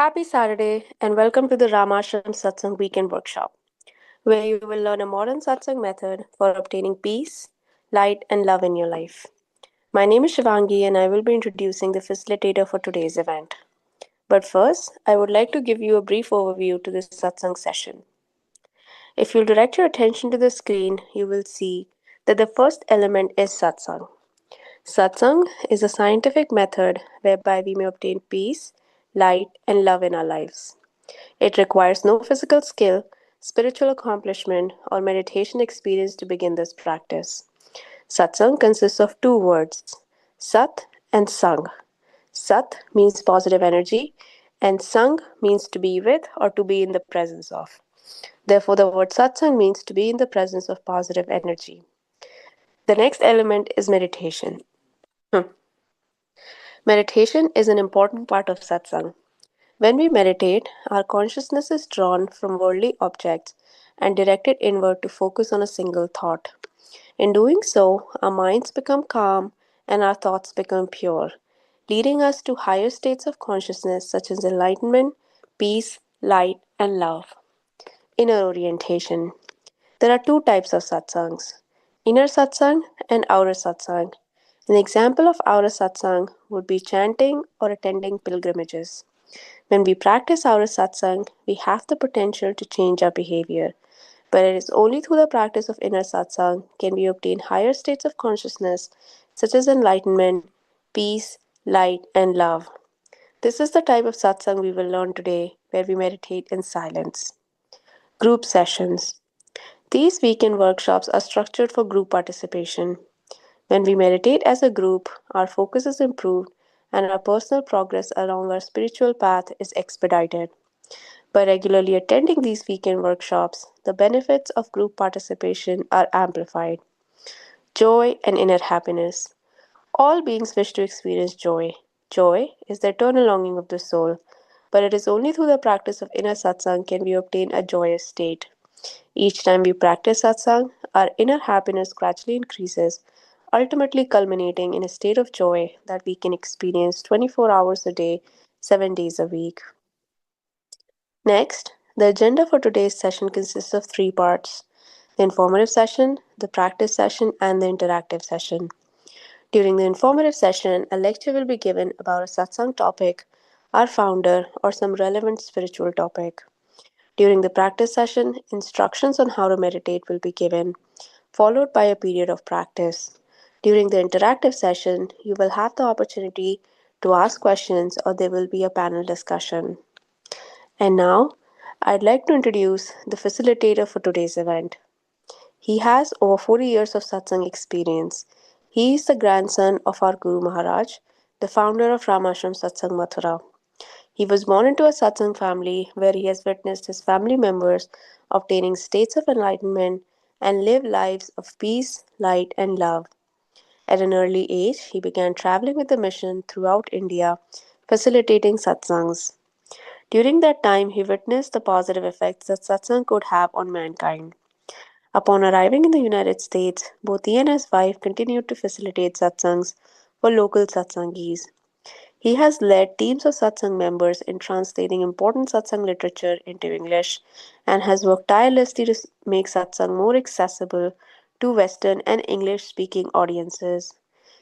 Happy Saturday and welcome to the Ramashram Satsang Weekend Workshop, where you will learn a modern satsang method for obtaining peace, light, and love in your life. My name is Shivangi and I will be introducing the facilitator for today's event. But first, I would like to give you a brief overview to this satsang session. If you'll direct your attention to the screen, you will see that the first element is satsang. Satsang is a scientific method whereby we may obtain peace, light, and love in our lives. It requires no physical skill, spiritual accomplishment, or meditation experience to begin this practice. Satsang consists of two words, Sat and Sang. Sat means positive energy, and Sang means to be with or to be in the presence of. Therefore, the word Satsang means to be in the presence of positive energy. The next element is meditation. Meditation is an important part of satsang. When we meditate, our consciousness is drawn from worldly objects and directed inward to focus on a single thought. In doing so, our minds become calm and our thoughts become pure, leading us to higher states of consciousness such as enlightenment, peace, light, and love. Inner orientation. There are two types of satsangs, inner satsang and outer satsang. An example of outer satsang would be chanting or attending pilgrimages. When we practice our satsang, we have the potential to change our behavior. But it is only through the practice of inner satsang can we obtain higher states of consciousness such as enlightenment, peace, light, and love. This is the type of satsang we will learn today, where we meditate in silence. Group sessions. These weekend workshops are structured for group participation. When we meditate as a group, our focus is improved and our personal progress along our spiritual path is expedited. By regularly attending these weekend workshops, the benefits of group participation are amplified. Joy and inner happiness. All beings wish to experience joy. Joy is the eternal longing of the soul, but it is only through the practice of inner satsang can we obtain a joyous state. Each time we practice satsang, our inner happiness gradually increases, ultimately culminating in a state of joy that we can experience 24 hours a day, 7 days a week. Next, the agenda for today's session consists of three parts: the informative session, the practice session, and the interactive session. During the informative session, a lecture will be given about a satsang topic, our founder, or some relevant spiritual topic. During the practice session, instructions on how to meditate will be given, followed by a period of practice. During the interactive session, you will have the opportunity to ask questions or there will be a panel discussion. And now, I'd like to introduce the facilitator for today's event. He has over 40 years of satsang experience. He is the grandson of our Guru Maharaj, the founder of Ramashram Satsang Mathura. He was born into a satsang family where he has witnessed his family members obtaining states of enlightenment and live lives of peace, light, and love. At an early age, he began traveling with the mission throughout India, facilitating satsangs. During that time, he witnessed the positive effects that satsang could have on mankind. Upon arriving in the United States, both he and his wife continued to facilitate satsangs for local satsangis. He has led teams of satsang members in translating important satsang literature into English and has worked tirelessly to make satsang more accessible to Western and English speaking audiences.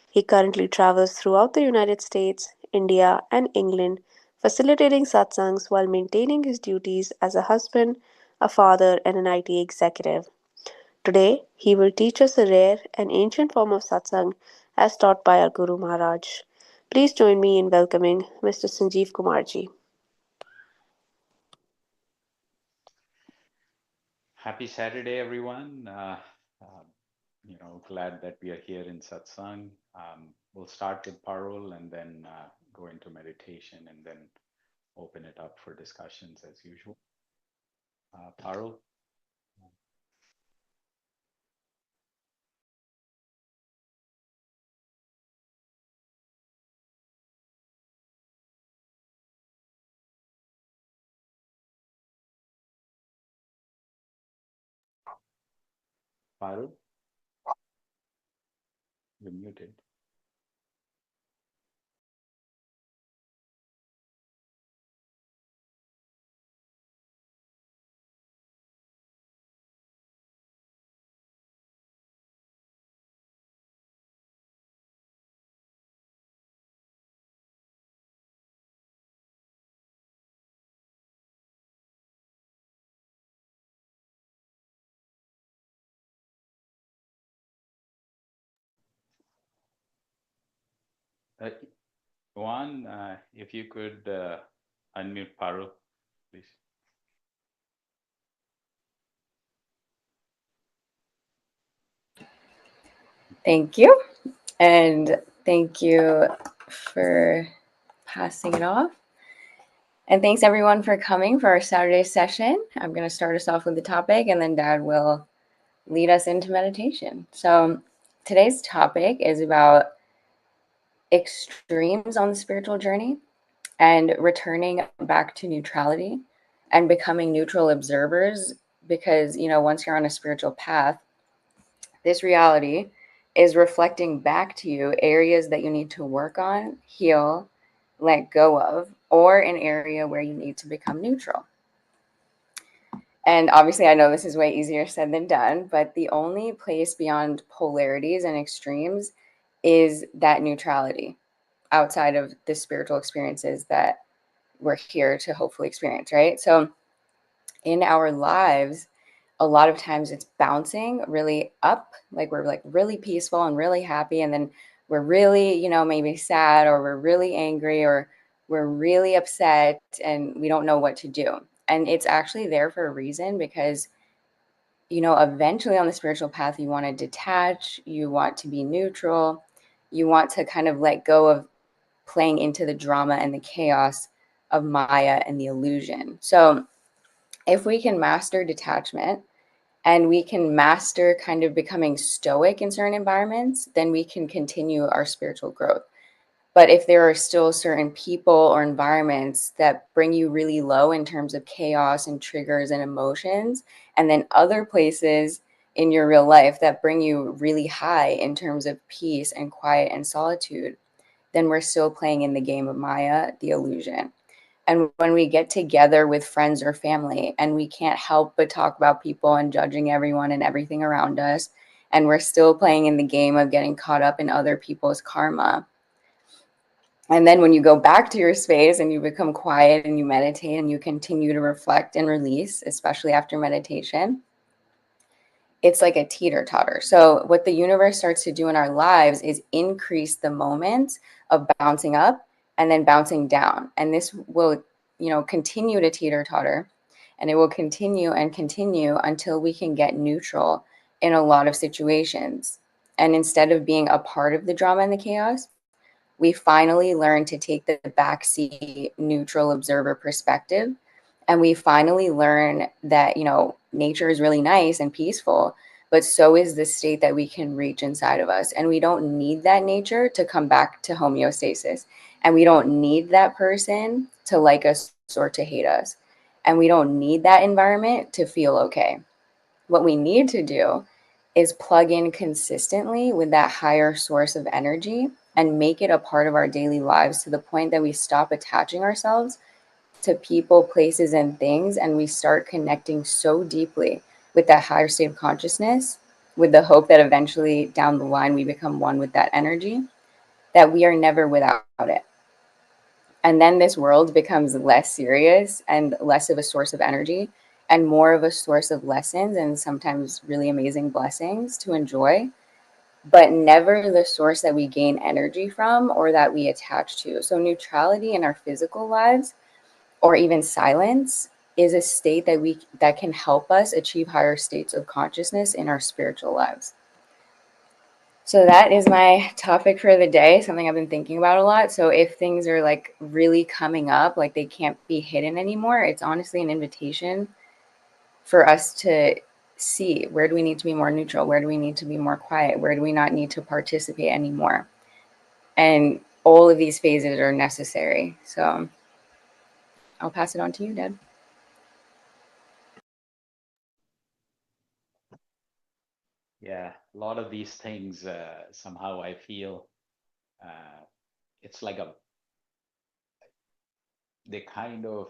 He currently travels throughout the United States, India, and England, facilitating satsangs while maintaining his duties as a husband, a father, and an IT executive. Today, he will teach us a rare and ancient form of satsang as taught by our Guru Maharaj. Please join me in welcoming Mr. Sanjeev Kumarji. Happy Saturday, everyone. Glad that we are here in Satsang. We'll start with Parul and then go into meditation and then open it up for discussions as usual. Parul? Parul, you're muted. Uh, Juan, if you could unmute Parul, please. Thank you. And thank you for passing it off. And thanks everyone for coming for our Saturday session. I'm going to start us off with the topic and then Dad will lead us into meditation. So today's topic is about extremes on the spiritual journey and returning back to neutrality and becoming neutral observers because, once you're on a spiritual path, this reality is reflecting back to you areas that you need to work on, heal, let go of, or an area where you need to become neutral. And obviously, I know this is way easier said than done, but the only place beyond polarities and extremes is that neutrality outside of the spiritual experiences that we're here to hopefully experience, right? So, in our lives, a lot of times it's bouncing really up, like we're like really peaceful and really happy, and then we're really, maybe sad, or we're really angry, or we're really upset and we don't know what to do. And it's actually there for a reason because, eventually on the spiritual path, you want to detach, you want to be neutral, you want to kind of let go of playing into the drama and the chaos of Maya and the illusion. So if we can master detachment and we can master kind of becoming stoic in certain environments, then we can continue our spiritual growth. But if there are still certain people or environments that bring you really low in terms of chaos and triggers and emotions, and then other places in your real life that bring you really high in terms of peace and quiet and solitude, then we're still playing in the game of Maya, the illusion. And when we get together with friends or family and we can't help but talk about people and judging everyone and everything around us, and we're still playing in the game of getting caught up in other people's karma. And then when you go back to your space and you become quiet and you meditate and you continue to reflect and release, especially after meditation, it's like a teeter totter. So what the universe starts to do in our lives is increase the moments of bouncing up and then bouncing down. And this will, continue to teeter totter, and it will continue and continue until we can get neutral in a lot of situations. And instead of being a part of the drama and the chaos, we finally learn to take the backseat neutral observer perspective. And we finally learn that, nature is really nice and peaceful, but so is the state that we can reach inside of us. And we don't need that nature to come back to homeostasis. And we don't need that person to like us or to hate us. And we don't need that environment to feel okay. What we need to do is plug in consistently with that higher source of energy and make it a part of our daily lives to the point that we stop attaching ourselves to people, places, and things, and we start connecting so deeply with that higher state of consciousness, with the hope that eventually down the line we become one with that energy, that we are never without it. And then this world becomes less serious and less of a source of energy and more of a source of lessons and sometimes really amazing blessings to enjoy, but never the source that we gain energy from or that we attach to. So neutrality in our physical lives or even silence is a state that can help us achieve higher states of consciousness in our spiritual lives. So that is my topic for the day, something I've been thinking about a lot. So if things are like really coming up, like they can't be hidden anymore, it's honestly an invitation for us to see, where do we need to be more neutral? Where do we need to be more quiet? Where do we not need to participate anymore? And all of these phases are necessary. So I'll pass it on to you, Dad. Yeah, a lot of these things somehow I feel uh, it's like a they kind of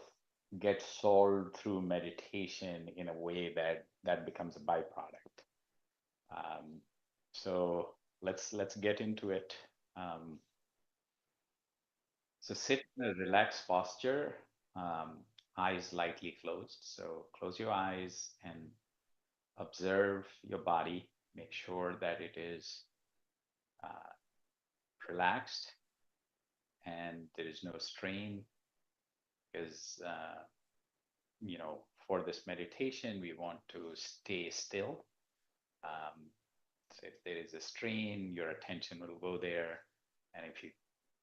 get solved through meditation in a way that becomes a byproduct. Um, so let's get into it. Um, so sit in a relaxed posture, um, eyes lightly closed. So close your eyes and observe your body. Make sure that it is uh, relaxed. and there is no strain because, for this meditation, we want to stay still. So if there is a strain, your attention will go there. And if you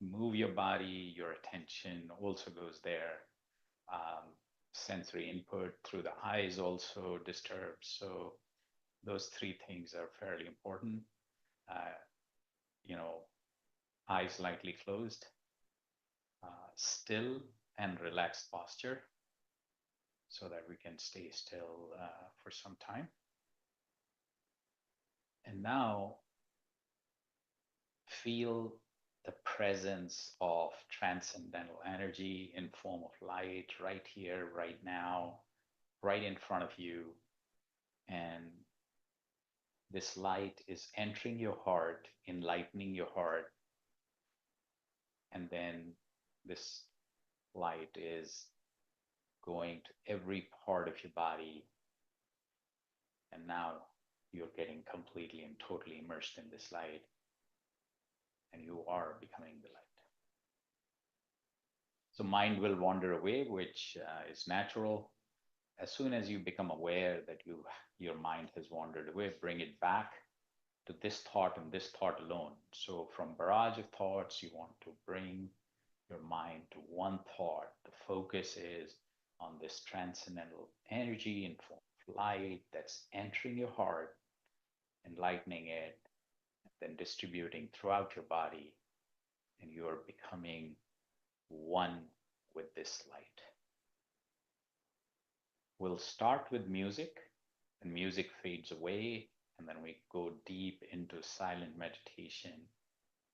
move your body, your attention also goes there. Um, Sensory input through the eyes also disturbed. So those three things are fairly important. Uh, you know, Eyes slightly closed, still and relaxed posture so that we can stay still for some time. And now feel the presence of transcendental energy in form of light right here, right now, right in front of you. And this light is entering your heart, enlightening your heart. And then this light is going to every part of your body. And now you're getting completely and totally immersed in this light, and you are becoming the light. So mind will wander away, which is natural. As soon as you become aware that your mind has wandered away, bring it back to this thought and this thought alone. So from barrage of thoughts, you want to bring your mind to one thought. The focus is on this transcendental energy in form of light that's entering your heart, enlightening it, then distributing throughout your body, and you are becoming one with this light. We'll start with music, and music fades away, and then we go deep into silent meditation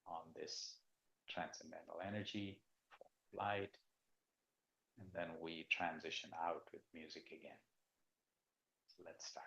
on this transcendental energy, light, and then we transition out with music again. So let's start.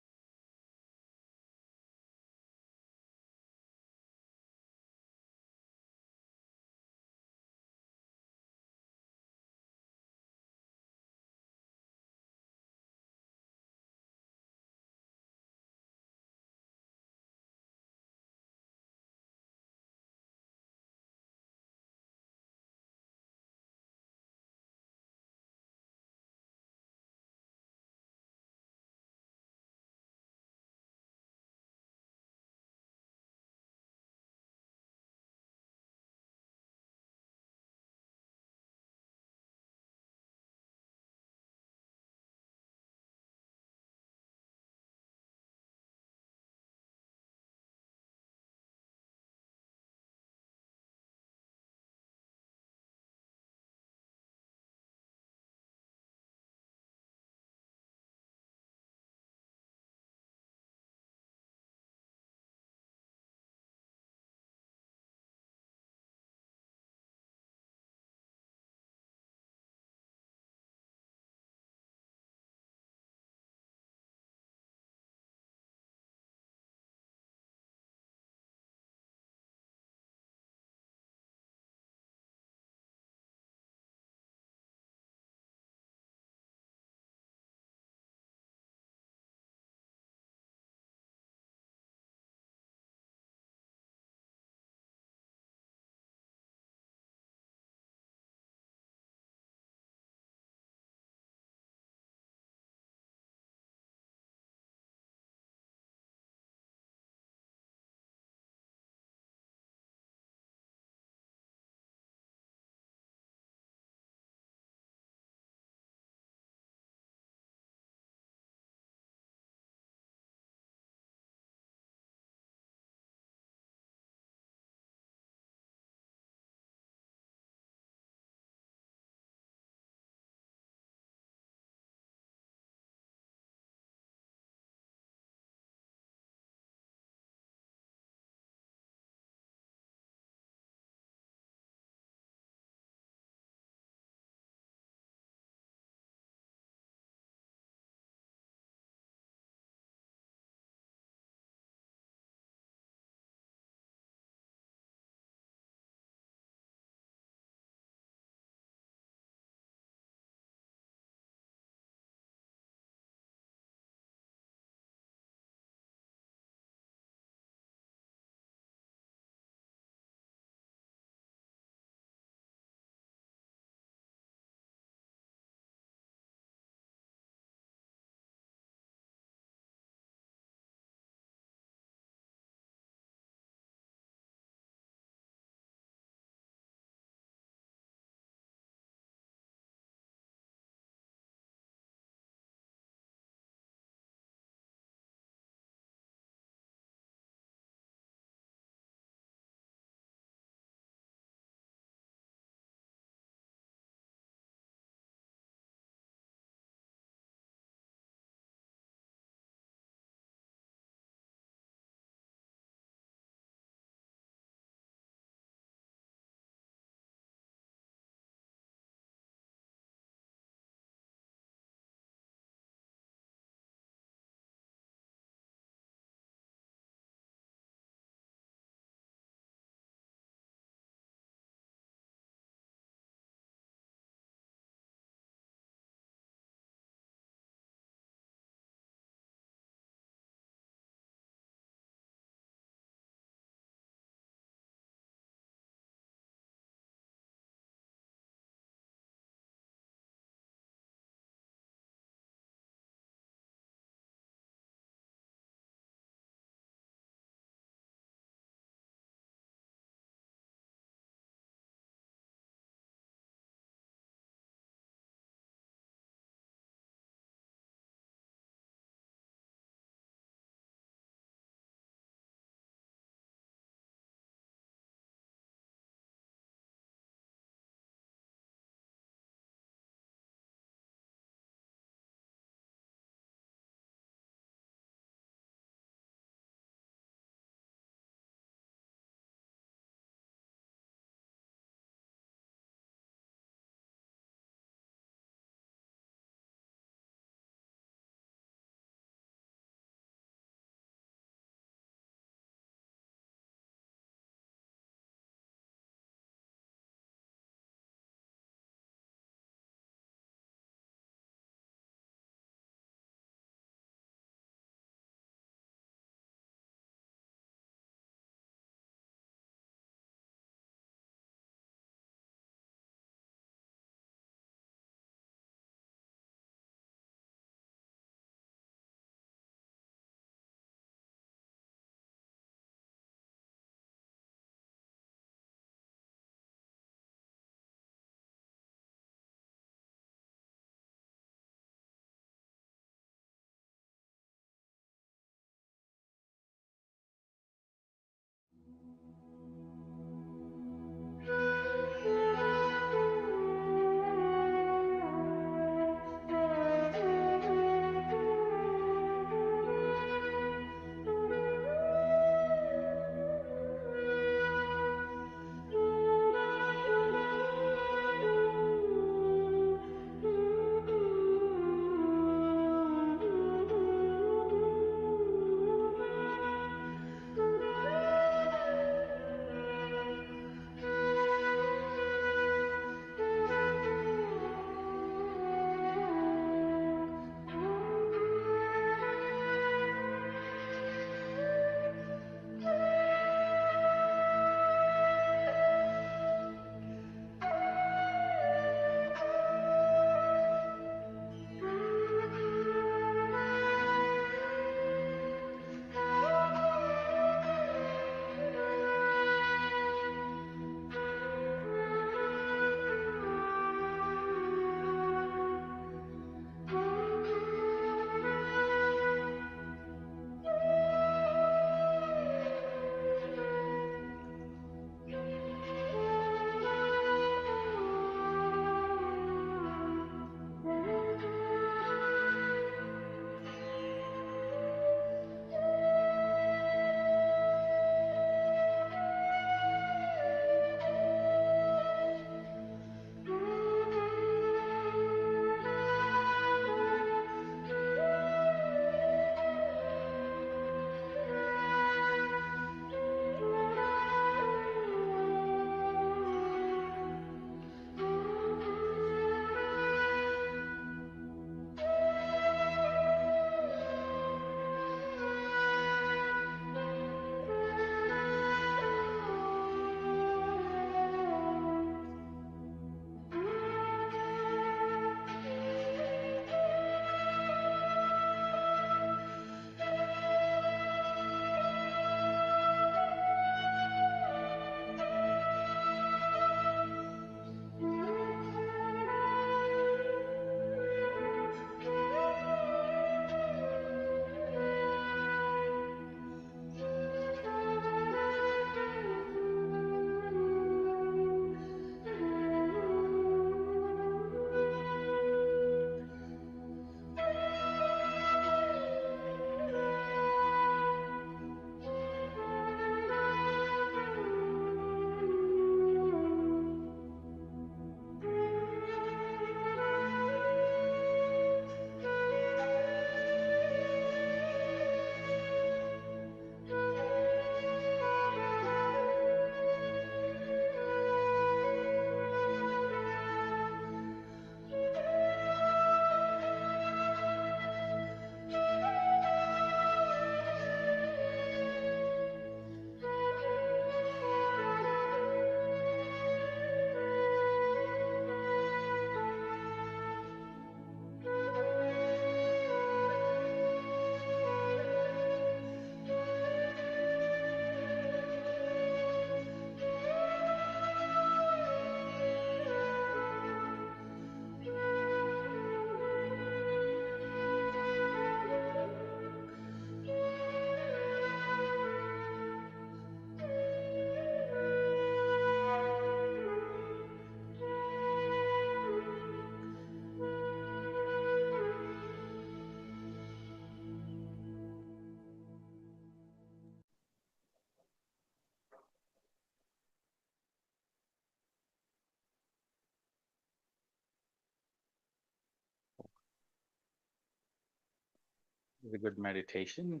It's a good meditation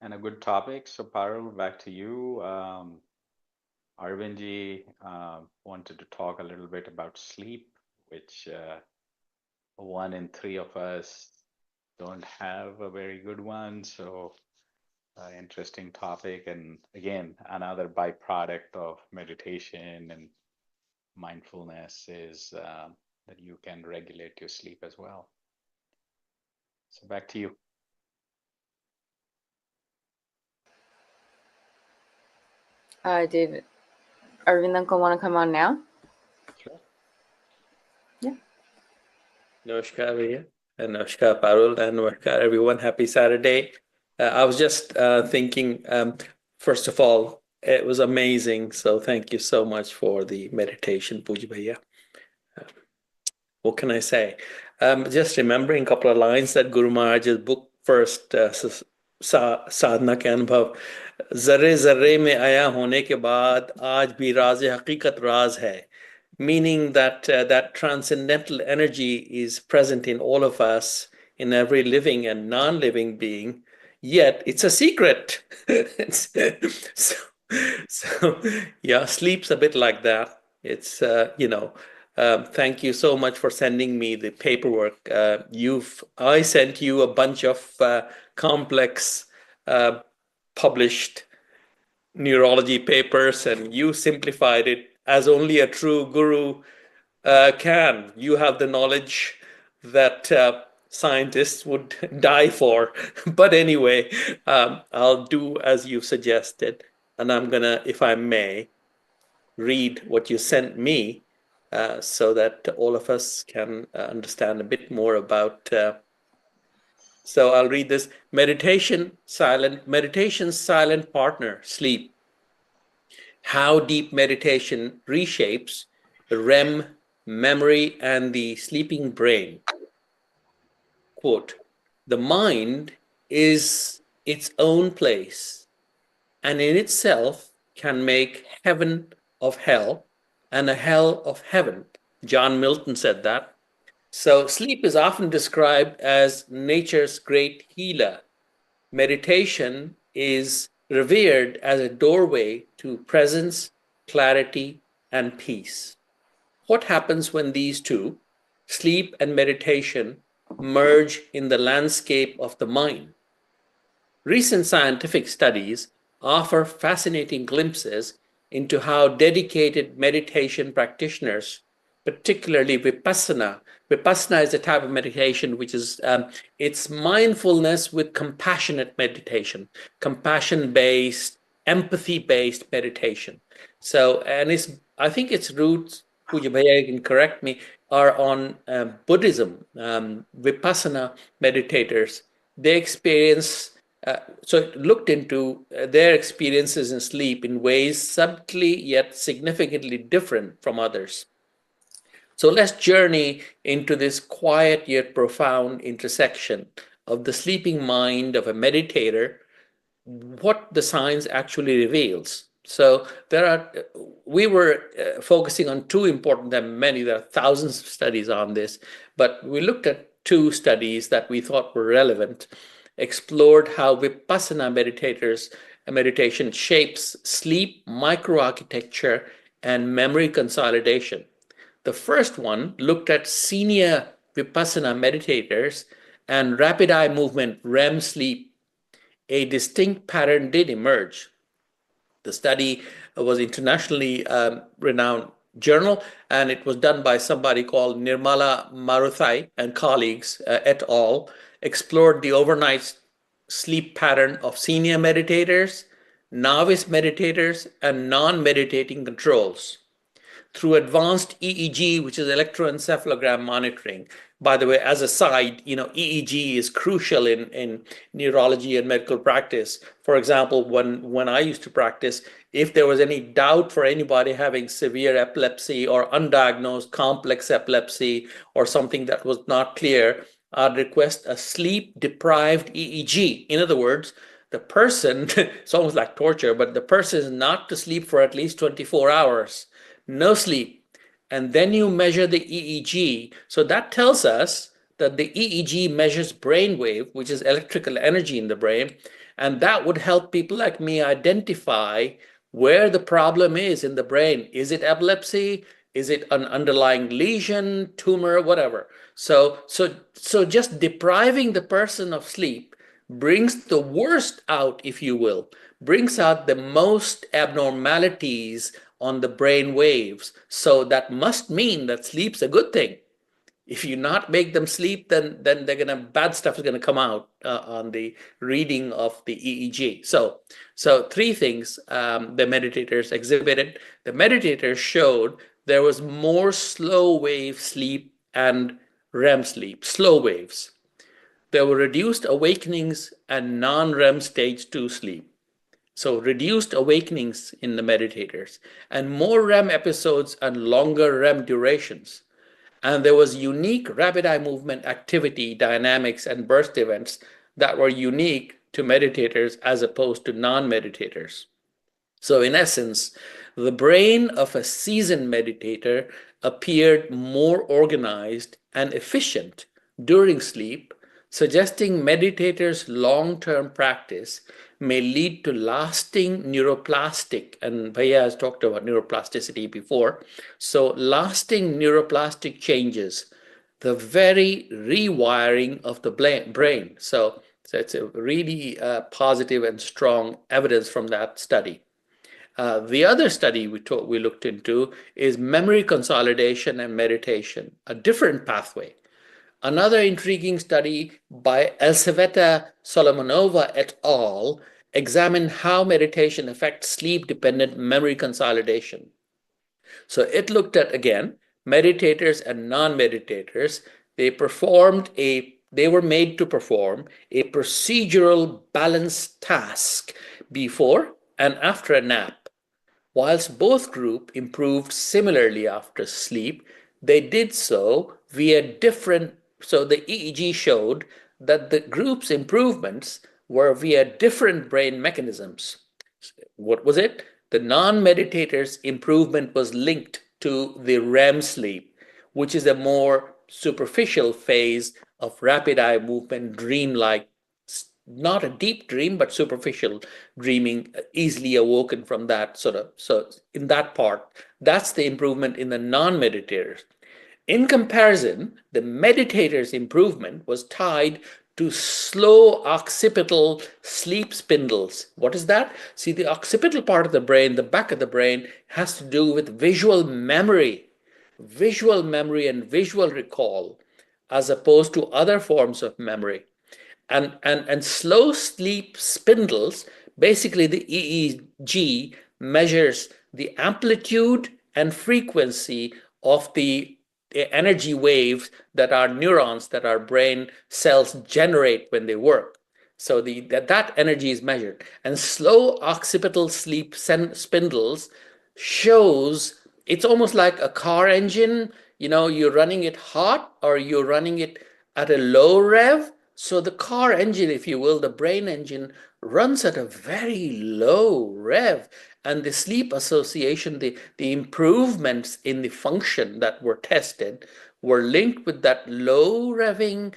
and a good topic. So, Parul, back to you. Arvindji wanted to talk a little bit about sleep, which 1 in 3 of us don't have a very good one. So, interesting topic. And again, another byproduct of meditation and mindfulness is that you can regulate your sleep as well. So, back to you. David, Arvind Uncle want to come on now? Sure. Yeah. Namaskar, Bhaiya. And Namaskar, Parul, and Namaskar, everyone. Happy Saturday. I was just thinking, first of all, it was amazing. So thank you so much for the meditation, Puja Bhaiya. What can I say? Just remembering a couple of lines that Guru Maharaj's book first, साधना के अनुभव जर्रे जर्रे में आया होने के बाद आज भी राज हकीकत राज है, meaning that that transcendental energy is present in all of us, in every living and non-living being, yet it's a secret. so, so yeah, sleep's a bit like that. It's thank you so much for sending me the paperwork. I sent you a bunch of complex published neurology papers, and you simplified it as only a true guru can. You have the knowledge that scientists would die for. But anyway, I'll do as you suggested, and I'm gonna, if I may, read what you sent me so that all of us can understand a bit more about. So I'll read this. Meditation's silent partner, sleep. How deep meditation reshapes REM, memory, and the sleeping brain. Quote, the mind is its own place and in itself can make heaven of hell and a hell of heaven. John Milton said that. So sleep is often described as nature's great healer. Meditation is revered as a doorway to presence, clarity, and peace. What happens when these two, sleep and meditation, merge in the landscape of the mind? Recent scientific studies offer fascinating glimpses into how dedicated meditation practitioners, particularly Vipassana is a type of meditation which is it's mindfulness with compassionate meditation, compassion-based, empathy-based meditation. So, and I think its roots, Puja Bhaiya can correct me, are on Buddhism. Vipassana meditators, they experience so it looked into their experiences in sleep in ways subtly yet significantly different from others. So let's journey into this quiet yet profound intersection of the sleeping mind of a meditator, what the science actually reveals. So we were focusing on two important, there are thousands of studies on this, but we looked at two studies that we thought were relevant, explored how Vipassana meditation shapes sleep microarchitecture and memory consolidation. The first one looked at senior Vipassana meditators and rapid eye movement REM sleep. A distinct pattern did emerge. The study was internationally renowned journal, and it was done by somebody called Nirmala Maruthai and colleagues et al. Explored the overnight sleep pattern of senior meditators, novice meditators, and non-meditating controls through advanced EEG, which is electroencephalogram monitoring. By the way, as a side, EEG is crucial in neurology and medical practice. For example, when I used to practice, if there was any doubt for anybody having severe epilepsy or undiagnosed complex epilepsy or something that was not clear, I'd request a sleep-deprived EEG. In other words, the person, it's almost like torture, but the person is not to sleep for at least 24 hours. No sleep. And then you measure the EEG. So that tells us that the EEG measures brainwave, which is electrical energy in the brain, and that would help people like me identify where the problem is in the brain. Is it epilepsy? Is it an underlying lesion, tumor, whatever? So just depriving the person of sleep brings the worst out, if you will, brings out the most abnormalities on the brain waves. So that must mean that sleep's a good thing. If you not make them sleep, then they're gonna bad stuff is gonna come out on the reading of the EEG. So three things the meditators exhibited. The meditators showed there was more slow wave sleep and REM sleep, slow waves. There were reduced awakenings and non-REM stage 2 sleep. So reduced awakenings in the meditators and more REM episodes and longer REM durations. And there was unique rapid eye movement activity, dynamics, and burst events that were unique to meditators as opposed to non-meditators. So in essence, the brain of a seasoned meditator appeared more organized and efficient during sleep, suggesting meditators' long-term practice may lead to lasting neuroplastic, and Bhaiya has talked about neuroplasticity before, so lasting neuroplastic changes, the very rewiring of the brain. So it's a really positive and strong evidence from that study. The other study we looked into is memory consolidation and meditation, a different pathway. Another intriguing study by Elseveta Solomonova et al. Examined how meditation affects sleep-dependent memory consolidation. So it looked at, again, meditators and non-meditators. They were made to perform a procedural balanced task before and after a nap. Whilst both groups improved similarly after sleep, they did so via different. So the EEG showed that the group's improvements were via different brain mechanisms. What was it? The non-meditators' improvement was linked to the REM sleep, which is a more superficial phase of rapid eye movement, dream-like, not a deep dream, but superficial dreaming, easily awoken from that sort of. So in that part, that's the improvement in the non-meditators. In comparison, the meditator's improvement was tied to slow occipital sleep spindles. What is that? See, the occipital part of the brain, the back of the brain, has to do with visual memory and visual recall, as opposed to other forms of memory. And slow sleep spindles, basically the EEG measures the amplitude and frequency of the energy waves that our neurons, that our brain cells generate when they work. So that energy is measured. And slow occipital sleep spindles shows it's almost like a car engine. You're running it hot or you're running it at a low rev. So the car engine, if you will, the brain engine, runs at a very low rev. And the sleep association, the improvements in the function that were tested were linked with that low revving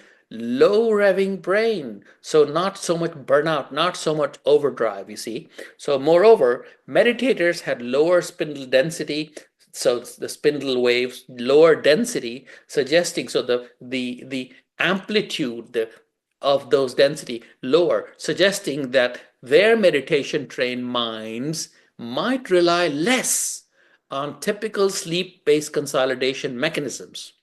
brain. So not so much burnout, not so much overdrive, you see. So moreover, meditators had lower spindle density. So the spindle waves, lower density, suggesting so the amplitude of those density lower, suggesting that their meditation trained minds might rely less on typical sleep-based consolidation mechanisms.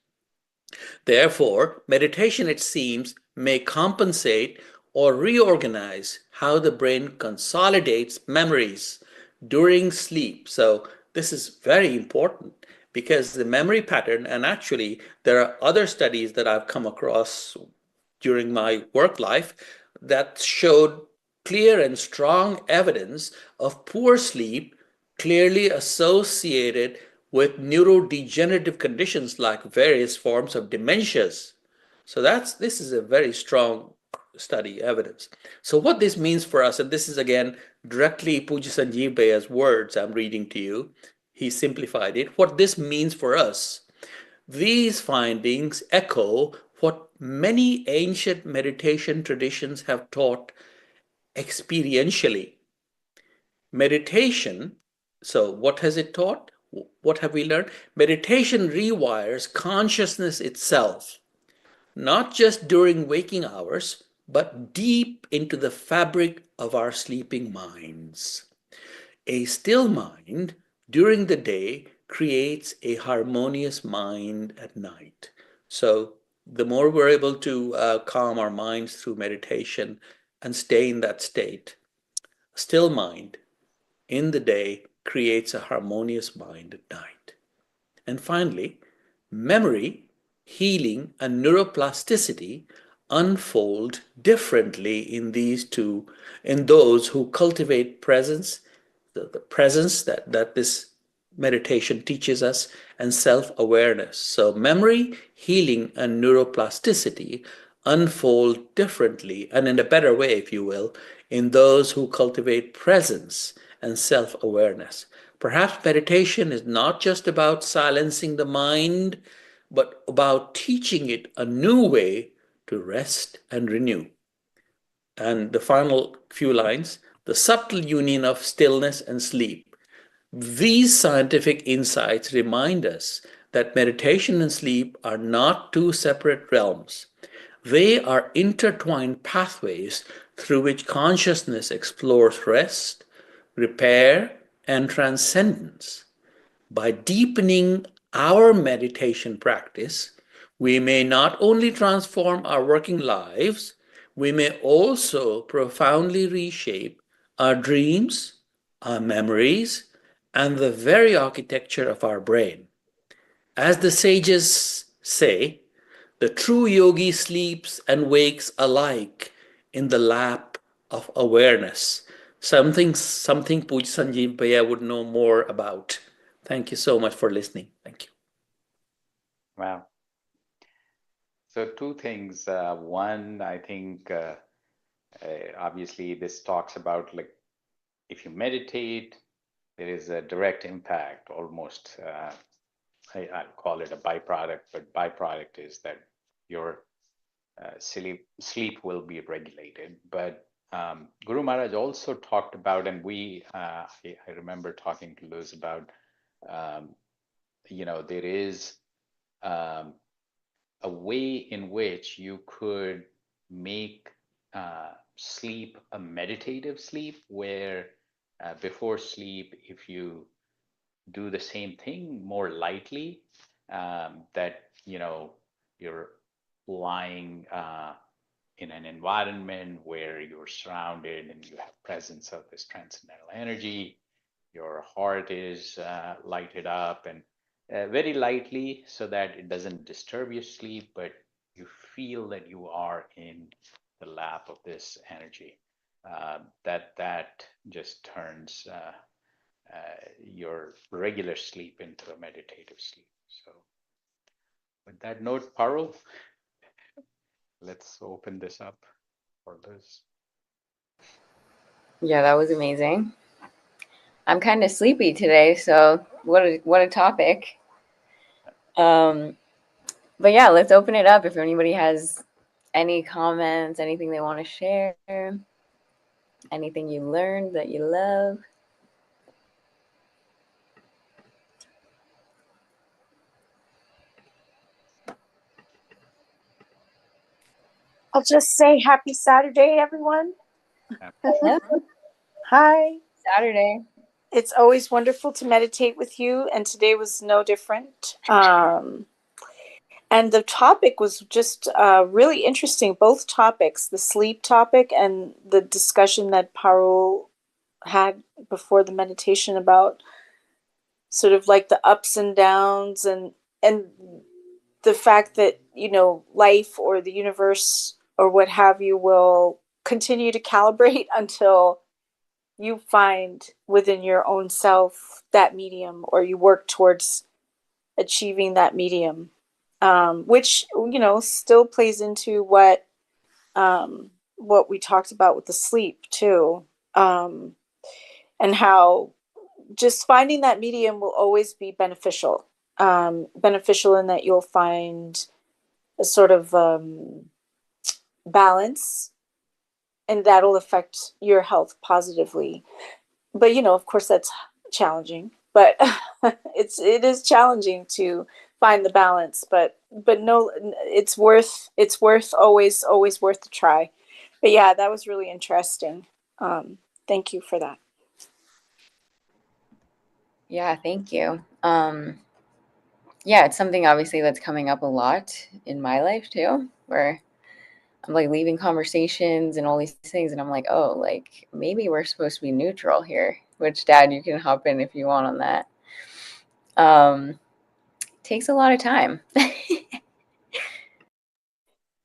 Therefore, meditation, it seems, may compensate or reorganize how the brain consolidates memories during sleep. So this is very important because the memory pattern, and actually there are other studies that I've come across during my work life that showed clear and strong evidence of poor sleep clearly associated with neurodegenerative conditions like various forms of dementias. So this is a very strong study evidence. So what this means for us, and this is again directly Pujya Sanjeev Bhaya's words I'm reading to you, he simplified it. What this means for us, these findings echo what many ancient meditation traditions have taught experientially. Meditation, so what has it taught? What have we learned? Meditation rewires consciousness itself, not just during waking hours, but deep into the fabric of our sleeping minds. A still mind during the day creates a harmonious mind at night. So, the more we're able to calm our minds through meditation and stay in that state, still mind in the day creates a harmonious mind at night. And finally, memory, healing, and neuroplasticity unfold differently in those who cultivate presence, the presence that this meditation teaches us, and self-awareness. So memory, healing, and neuroplasticity unfold differently and in a better way, if you will, in those who cultivate presence and self-awareness. Perhaps meditation is not just about silencing the mind, but about teaching it a new way to rest and renew. And the final few lines, the subtle union of stillness and sleep. These scientific insights remind us that meditation and sleep are not two separate realms. They are intertwined pathways through which consciousness explores rest, repair, and transcendence. By deepening our meditation practice, we may not only transform our working lives, we may also profoundly reshape our dreams, our memories, and the very architecture of our brain. As the sages say, the true yogi sleeps and wakes alike in the lap of awareness. Something Puj Sanjeev Bhaiya would know more about. Thank you so much for listening. Thank you. Wow. So two things. One, I think obviously this talks about like if you meditate, there is a direct impact almost. I'll call it a byproduct, but byproduct is that your sleep will be regulated. But Guru Maharaj also talked about, and I remember talking to Luz about, there is um, a way in which you could make sleep a meditative sleep where before sleep, if you do the same thing more lightly, that, you're lying in an environment where you're surrounded and you have presence of this transcendental energy, your heart is lighted up and very lightly so that it doesn't disturb your sleep, but you feel that you are in the lap of this energy. That just turns your regular sleep into a meditative sleep. So, with that note, Parul, let's open this up for Liz. Yeah, that was amazing. I'm kind of sleepy today, so what a topic. But yeah, let's open it up if anybody has any comments, anything they want to share, anything you learned that you love. I'll just say happy Saturday, everyone. Yeah, Hi. Saturday. It's always wonderful to meditate with you, and today was no different. And the topic was just really interesting. Both topics, the sleep topic and the discussion that Parul had before the meditation about sort of like the ups and downs and the fact that, life or the universe or what have you will continue to calibrate until you find within your own self that medium, or you work towards achieving that medium, which still plays into what we talked about with the sleep too, and how just finding that medium will always be beneficial in that you'll find a sort of balance, and that'll affect your health positively. But of course, that's challenging. But it is challenging to find the balance. But no, it's worth always worth the try. But yeah, that was really interesting. Thank you for that. Yeah, thank you. Yeah, it's something obviously that's coming up a lot in my life too, where I'm like leaving conversations and all these things, and I'm like, oh, like maybe we're supposed to be neutral here. Which, Dad, you can hop in if you want on that. Takes a lot of time.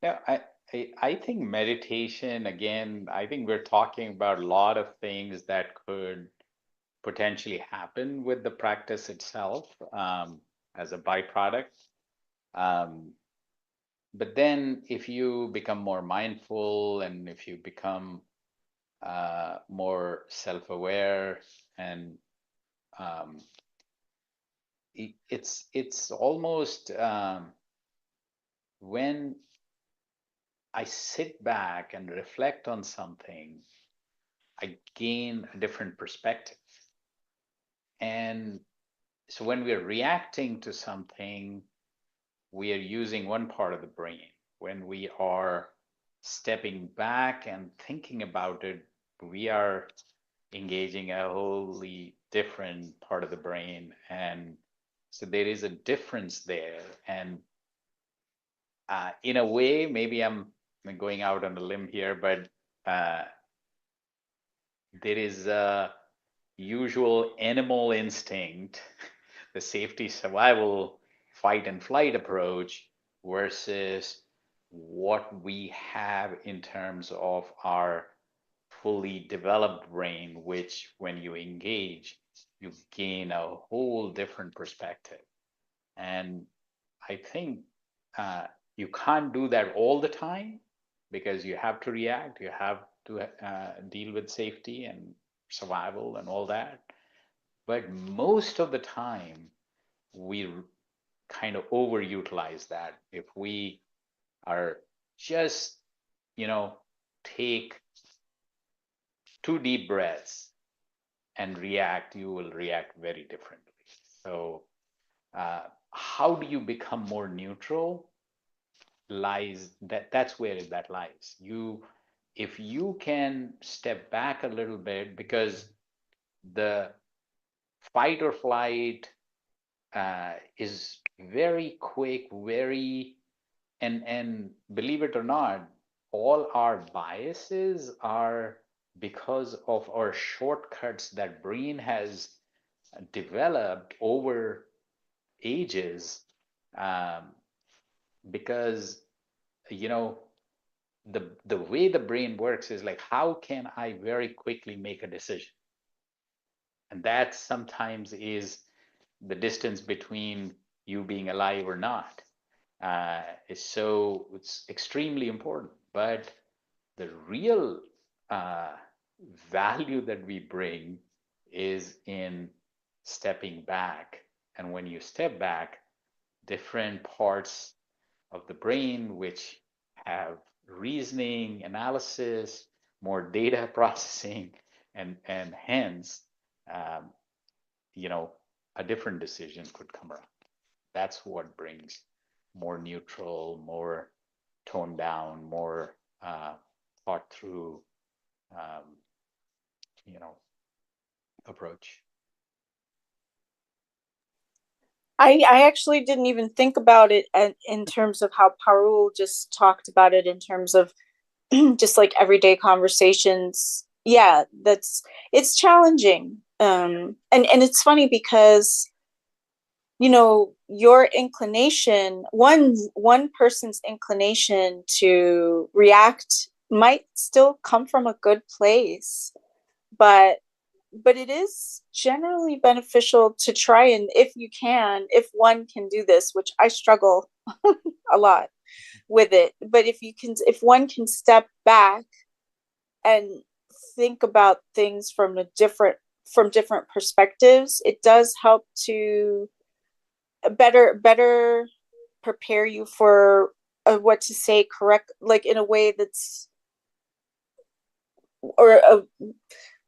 Yeah, I think meditation, again, I think we're talking about a lot of things that could potentially happen with the practice itself as a byproduct. But then if you become more mindful and if you become more self-aware, and it's almost when I sit back and reflect on something, I gain a different perspective. And so when we're reacting to something, we are using one part of the brain. When we are stepping back and thinking about it, we are engaging a wholly different part of the brain. And so there is a difference there. And in a way, maybe I'm going out on a limb here, but there is a usual animal instinct, the safety, survival, fight and flight approach versus what we have in terms of our fully developed brain, which when you engage, you gain a whole different perspective. And I think you can't do that all the time because you have to react, you have to deal with safety and survival and all that. But most of the time, we kind of overutilize that. If we are just, take 2 deep breaths and react, you will react very differently. So, how do you become more neutral? That's where that lies. If you can step back a little bit, because the fight or flight is very quick, and believe it or not, all our biases are because of our shortcuts that brain has developed over ages, um, because you know the way the brain works is like, how can I very quickly make a decision? And that sometimes is the distance between you being alive or not. So it's extremely important. But the real uh, value that we bring is in stepping back. And when you step back, different parts of the brain, which have reasoning, analysis, more data processing, and hence, um, a different decision could come around. That's what brings more neutral, more toned down, more thought through, um, you know, approach. I actually didn't even think about it in terms of how Parul just talked about it in terms of just like everyday conversations. Yeah, it's challenging. And it's funny because your inclination, one person's inclination to react might still come from a good place, but it is generally beneficial to try, and if one can do this, which I struggle a lot with it, but if one can step back and think about things from different perspectives, it does help to better prepare you for what to say correct, like in a way that's, or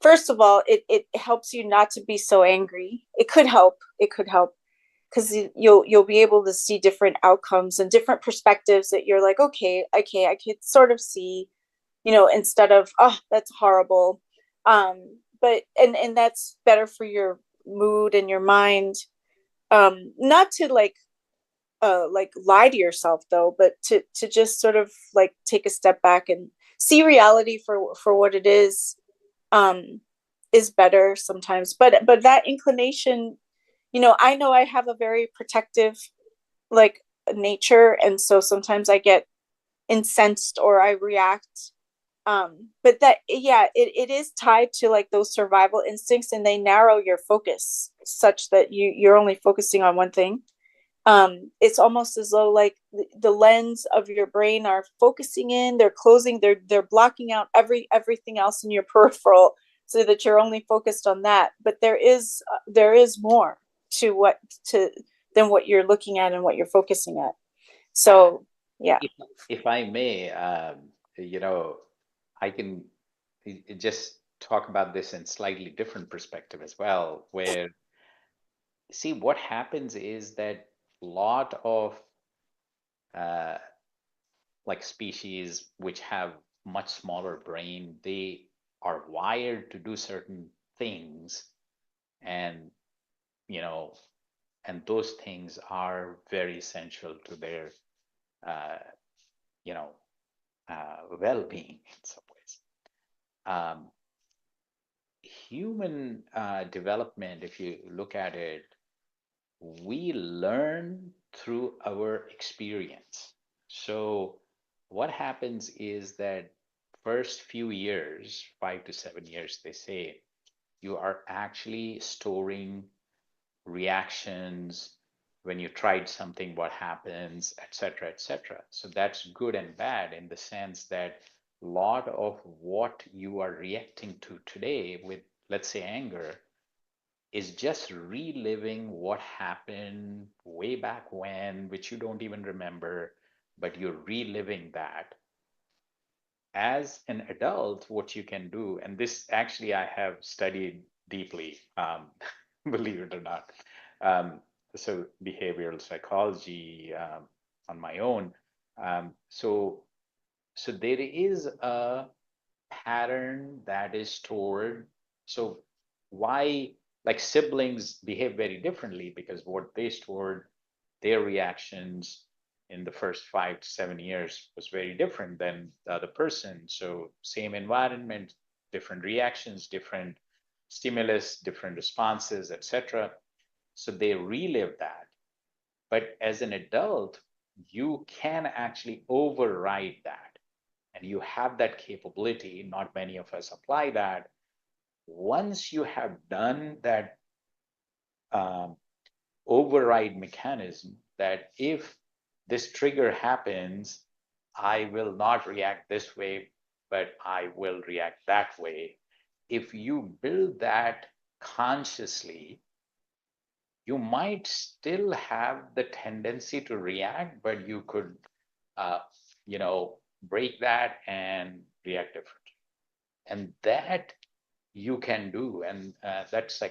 first of all, it helps you not to be so angry. It could help because you'll be able to see different outcomes and different perspectives that you're like, okay, I could sort of see, instead of, oh, that's horrible. But and that's better for your mood and your mind. Not to like lie to yourself though, but to just sort of like take a step back and see reality for what it um is better sometimes. But that inclination, I know I have a very protective like nature, and so sometimes I get incensed or I react. But that, yeah, it is tied to like those survival instincts, and they narrow your focus such that you're only focusing on one thing. It's almost as though like the lens of your brain are focusing in, they're closing, they're blocking out everything else in your peripheral, so that you're only focused on that. But there is more to what to than what you're looking at and what you're focusing at. So yeah. If I may, I can just talk about this in slightly different perspective as well, where see what happens is that a lot of uh, like species which have much smaller brain, they are wired to do certain things, and you know, and those things are very essential to their uh, you know well-being in some ways. Um, Human development, if you look at it, we learn through our experience. So what happens is that first few years, 5 to 7 years, they say, you are actually storing reactions when you tried something, what happens, etc., etc. So that's good and bad in the sense that a lot of what you are reacting to today with, let's say, anger, is just reliving what happened way back when, which you don't even remember, but you're reliving that. As an adult, what you can do, and this actually I have studied deeply, believe it or not. Um, so behavioral psychology on my own. So there is a pattern that is stored. So why, like siblings behave very differently because what they stored, their reactions in the first 5 to 7 years was very different than the other person. So same environment, different reactions, different stimulus, different responses, etc. So they relive that. But as an adult, you can actually override that. And you have that capability. Not many of us apply that. Once you have done that um, override mechanism, that if this trigger happens, I will not react this way, but I will react that way. If you build that consciously, you might still have the tendency to react, but you could, uh, break that and react differently. And that you can do. And that's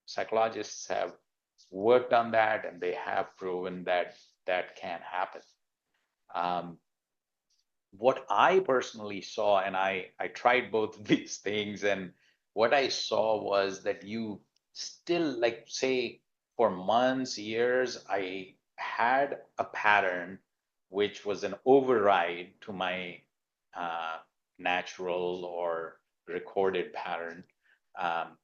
psychologists have worked on that, and they have proven that that can happen. Um, what I personally saw, and I tried both of these things, and what I saw was that you still, like, say, for months, years, I had a pattern which was an override to my uh, natural or recorded pattern. Um,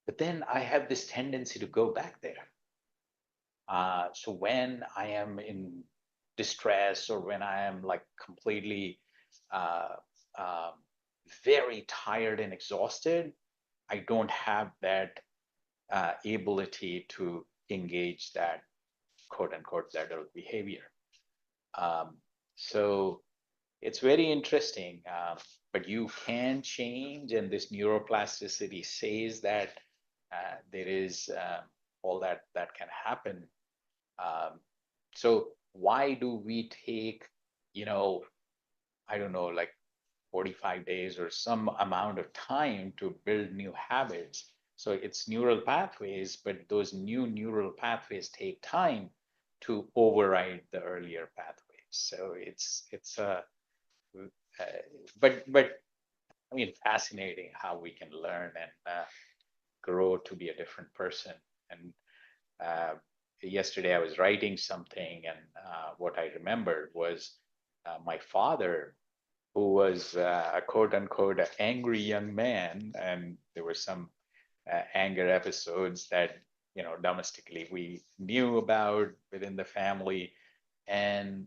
but then I have this tendency to go back there. So when I am in distress or when I am like completely uh, uh, very tired and exhausted, I don't have that ability to engage that quote unquote adult behavior. Um, so it's very interesting, but you can change, and this neuroplasticity says that there is all that can happen. Um, so why do we take, I don't know, like 45 days or some amount of time to build new habits? So it's neural pathways, but those new neural pathways take time to override the earlier pathways. So it's a but I mean, fascinating how we can learn and grow to be a different person. And uh, yesterday I was writing something, and what I remembered was my father, who was a quote unquote angry young man, and there were some anger episodes that domestically we knew about within the family, and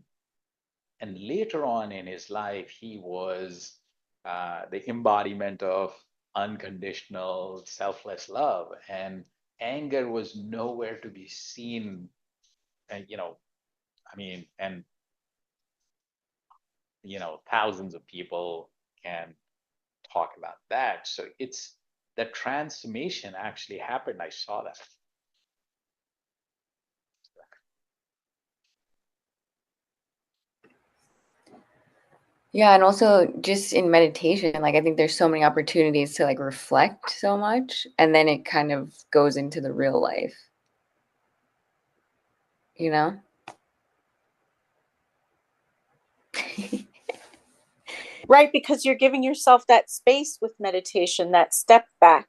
later on in his life he was the embodiment of unconditional selfless love, and anger was nowhere to be seen. And I mean, and thousands of people can talk about that. So it's the transformation actually happened. I saw that. Yeah, and also just in meditation, like I think there's so many opportunities to like reflect so much, and then it kind of goes into the real life, you know? Right, because you're giving yourself that space with meditation, that step back.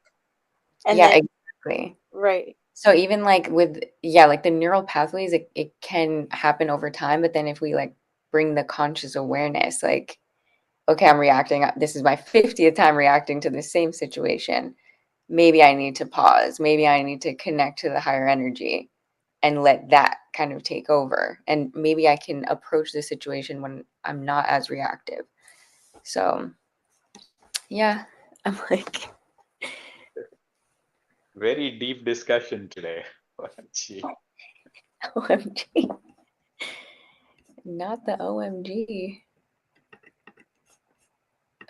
And Yeah, then, exactly. right. So even like with, yeah, like the neural pathways, it can happen over time, but then if we like bring the conscious awareness, like, okay, I'm reacting, this is my 50th time reacting to the same situation. Maybe I need to pause. Maybe I need to connect to the higher energy and let that kind of take over. And maybe I can approach the situation when I'm not as reactive. So, yeah, I'm like, Very deep discussion today. Gee. OMG. Not the OMG.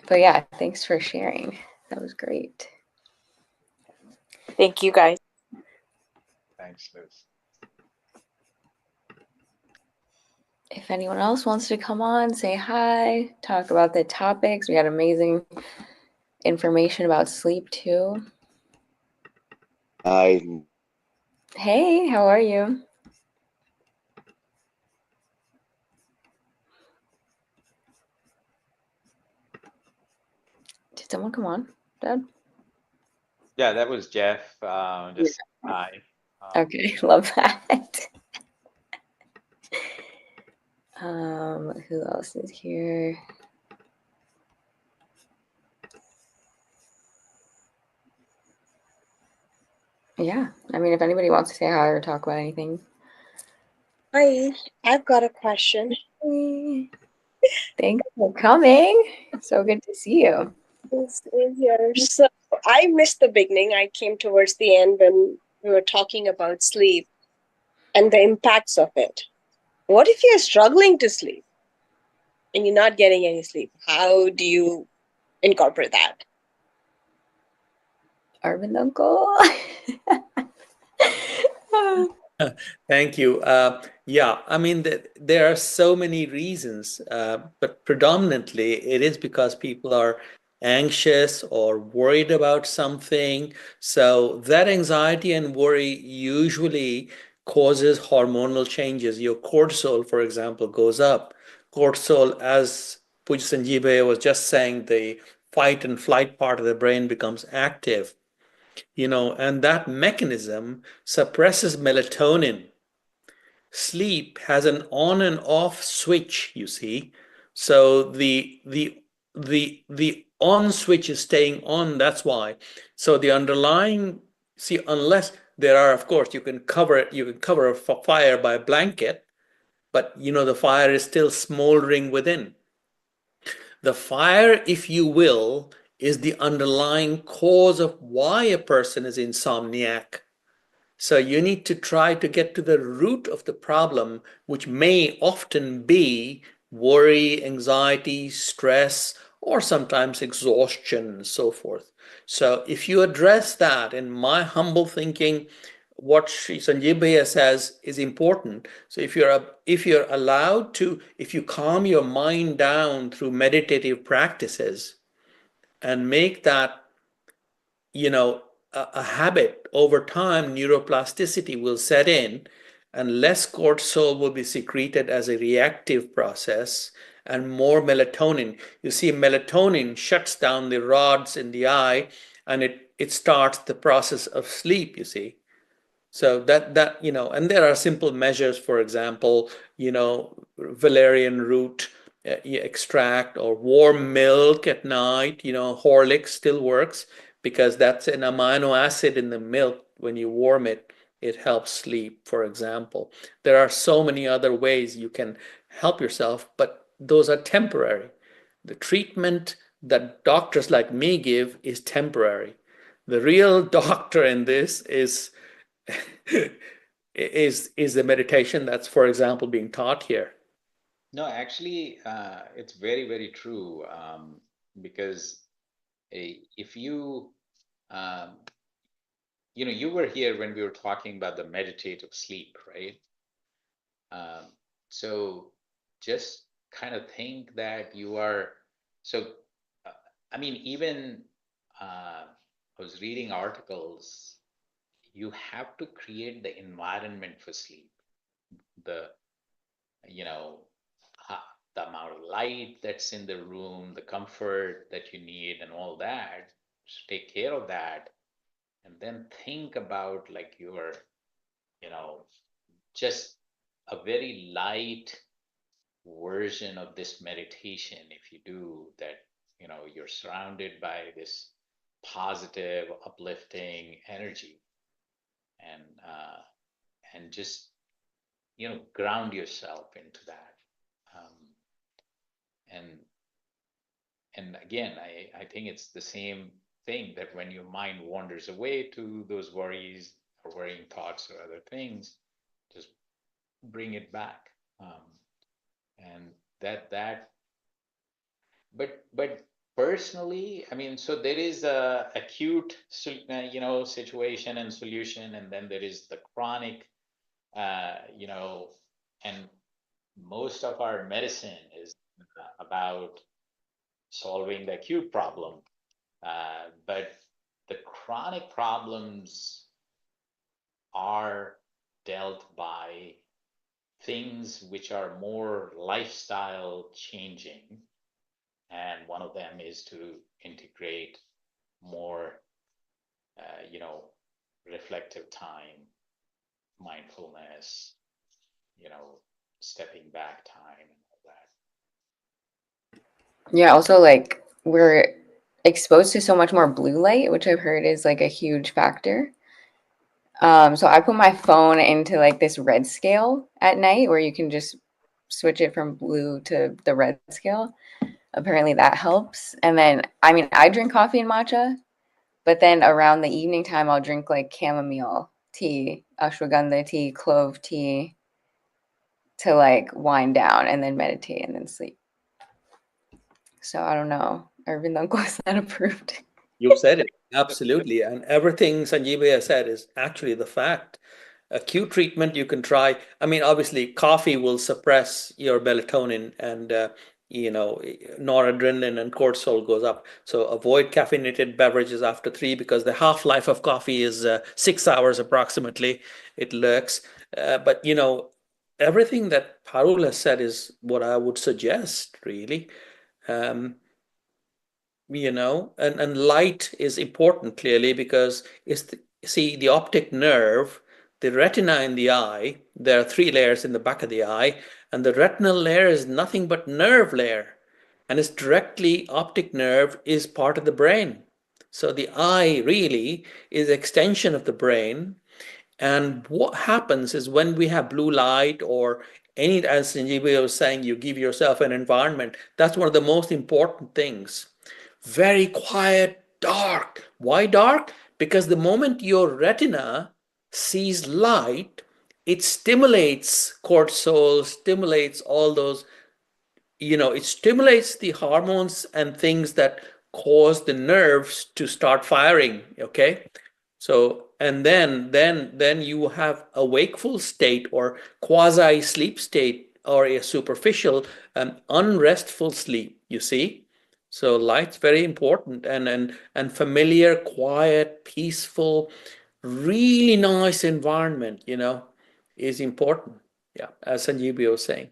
But yeah, thanks for sharing. That was great. Thank you guys. Thanks, Liz. If anyone else wants to come on, say hi, talk about the topics. We had amazing information about sleep too. Hi. Hey, how are you? Did someone come on, Dad? Yeah, that was Jeff. Just hi. Okay, love that. Who else is here? Yeah, I mean, if anybody wants to say hi or talk about anything. Hi, I've got a question. Hey. Thanks for coming. So good to see you. This is here. So I missed the beginning. I came towards the end when we were talking about sleep and the impacts of it. What if you're struggling to sleep and you're not getting any sleep? How do you incorporate that? Arvind Uncle. Thank you. Yeah, I mean, there are so many reasons, but predominantly it is because people are anxious or worried about something. So that anxiety and worry usually causes hormonal changes. Your cortisol, for example, goes up. Cortisol, as Puj Sanjeev was just saying, the fight and flight part of the brain becomes active, and that mechanism suppresses melatonin. Sleep has an on and off switch, you see. So the on switch is staying on, that's why. So the underlying, see, unless there are, of course, you can cover a fire by a blanket, but the fire is still smoldering within. The fire, if you will, is the underlying cause of why a person is insomniac. So you need to try to get to the root of the problem, which may often be worry, anxiety, stress, or sometimes exhaustion and so forth. So if you address that, in my humble thinking, what Sri Sanjeev says is important. So if you're allowed to, if you calm your mind down through meditative practices and make that, you know, a habit, over time, neuroplasticity will set in, and less cortisol will be secreted as a reactive process, and more melatonin. You see, melatonin shuts down the rods in the eye, and it starts the process of sleep, you see. So that and there are simple measures, for example, valerian root extract, or warm milk at night. Horlicks still works because that's an amino acid in the milk. When you warm it, it helps sleep, for example. There are so many other ways you can help yourself, but those are temporary. The treatment that doctors like me give is temporary. The real doctor in this is the meditation that's, for example, being taught here. No, actually, it's very, very true. Because if you, um, you were here when we were talking about the meditative sleep, right? Um, so just kind of think that you are, so, uh, I mean, even I was reading articles, you have to create the environment for sleep. The, you know, the amount of light that's in the room, the comfort that you need, and all that. Just take care of that, and then think about like your, you know, just a very light version of this meditation. If you do that, you're surrounded by this positive, uplifting energy, and just ground yourself into that. Um, and again, I think it's the same thing, that when your mind wanders away to those worries or worrying thoughts or other things, just bring it back. And that but personally, I mean, so there is a acute situation and solution, and then there is the chronic, you know and most of our medicine is about solving the acute problem. But the chronic problems are dealt by things which are more lifestyle changing. And one of them is to integrate more, you know, reflective time, mindfulness, you know, stepping back time, and all that. Yeah, also like we're exposed to so much more blue light, which I've heard is like a huge factor. So I put my phone into like this red scale at night where you can just switch it from blue to the red scale. Apparently that helps. And then, I mean, I drink coffee and matcha, but then around the evening time, I'll drink like chamomile tea, ashwagandha tea, clove tea to like wind down and then meditate and then sleep. So I don't know. Arvind is not approved. You've said it. Absolutely. And everything Sanjeev said is actually the fact. Acute treatment you can try. I mean, obviously, coffee will suppress your melatonin, and noradrenaline and cortisol goes up. So avoid caffeinated beverages after 3, because the half-life of coffee is 6 hours approximately. It lurks. But everything that Parul has said is what I would suggest, really. Um, and light is important, clearly, because see, the optic nerve, the retina in the eye, there are 3 layers in the back of the eye, and the retinal layer is nothing but nerve layer, and it's directly, optic nerve is part of the brain. So the eye really is extension of the brain. And what happens is, when we have blue light, or any, as Sanjeev was saying, you give yourself an environment, that's one of the most important things. Very quiet, dark. Why dark? Because the moment your retina sees light, it stimulates cortisol, stimulates all those, it stimulates the hormones and things that cause the nerves to start firing. Okay. So, and then you have a wakeful state or quasi sleep state or a superficial unrestful sleep, you see. So light's very important, and familiar, quiet, peaceful, really nice environment, is important. Yeah, as Sanjeevi was saying.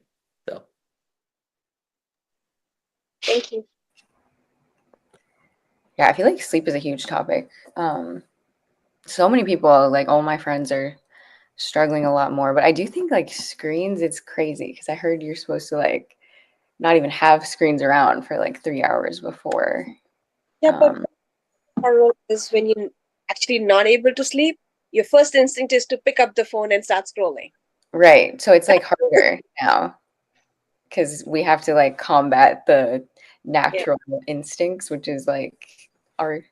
So Thank you. Yeah, I feel like sleep is a huge topic. So many people, like all my friends, are struggling a lot more. But I do think like screens, it's crazy because I heard you're supposed to like not even have screens around for like 3 hours before. Yeah, but is when you're actually not able to sleep, your first instinct is to pick up the phone and start scrolling. Right. So it's like harder now because we have to like combat the natural instincts, which is like our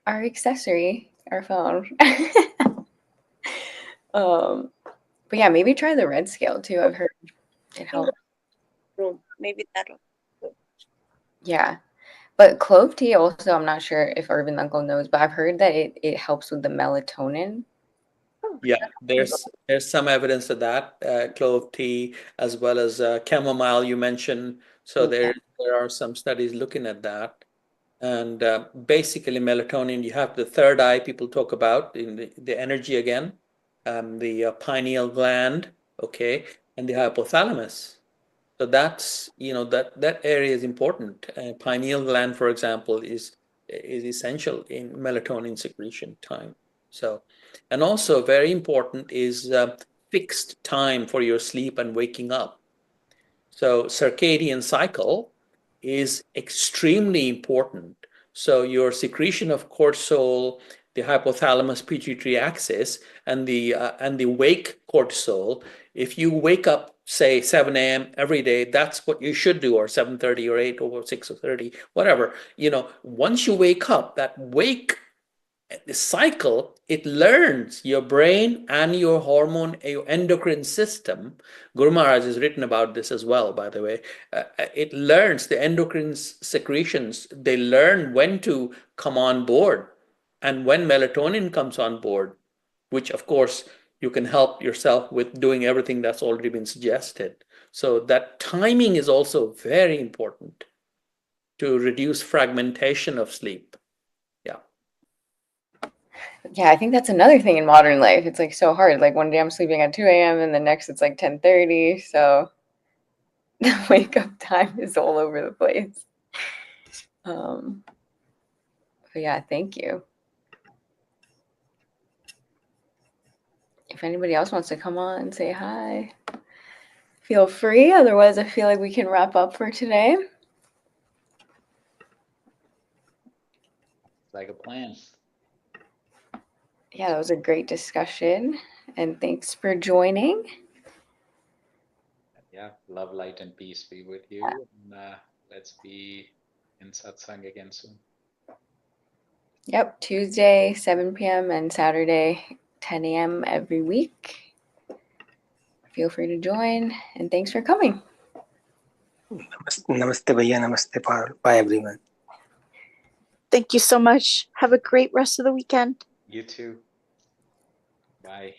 accessory, our phone. But yeah, maybe try the red scale too. I've heard it helps. Maybe that'll. Yeah. But clove tea also, I'm not sure if Urban Uncle knows, but I've heard that it helps with the melatonin. yeah, there's some evidence of that, clove tea as well as chamomile you mentioned. So there are some studies looking at that. And basically melatonin, you have the third eye people talk about in the energy again, the pineal gland, okay, and the hypothalamus. So that's, that area is important. Pineal gland, for example, is essential in melatonin secretion time. So, and also very important is fixed time for your sleep and waking up. So circadian cycle is extremely important. So your secretion of cortisol, the hypothalamus pituitary axis, and the wake cortisol. If you wake up, say 7 a.m. every day, that's what you should do, or 7:30 or 8 or 6:30, whatever. Once you wake up, that wake the cycle, it learns your brain and your hormone, your endocrine system. Guru Maharaj has written about this as well, by the way. It learns the endocrine secretions. They learn when to come on board and when melatonin comes on board, which of course you can help yourself with doing everything that's already been suggested. So that timing is also very important to reduce fragmentation of sleep. Yeah. Yeah, I think that's another thing in modern life. It's like so hard. Like one day I'm sleeping at 2 a.m. and the next it's like 10:30. So the wake up time is all over the place. But yeah, thank you. If anybody else wants to come on and say hi, feel free. Otherwise, I feel like we can wrap up for today. Like a plan. Yeah, that was a great discussion. And thanks for joining. Yeah, love, light, and peace be with you. And, let's be in satsang again soon. Yep, Tuesday, 7 p.m. and Saturday, 10 a.m. every week. Feel free to join. And thanks for coming. Namaste, Bhaiya. Namaste, Parul. Bye, everyone. Thank you so much. Have a great rest of the weekend. You too. Bye.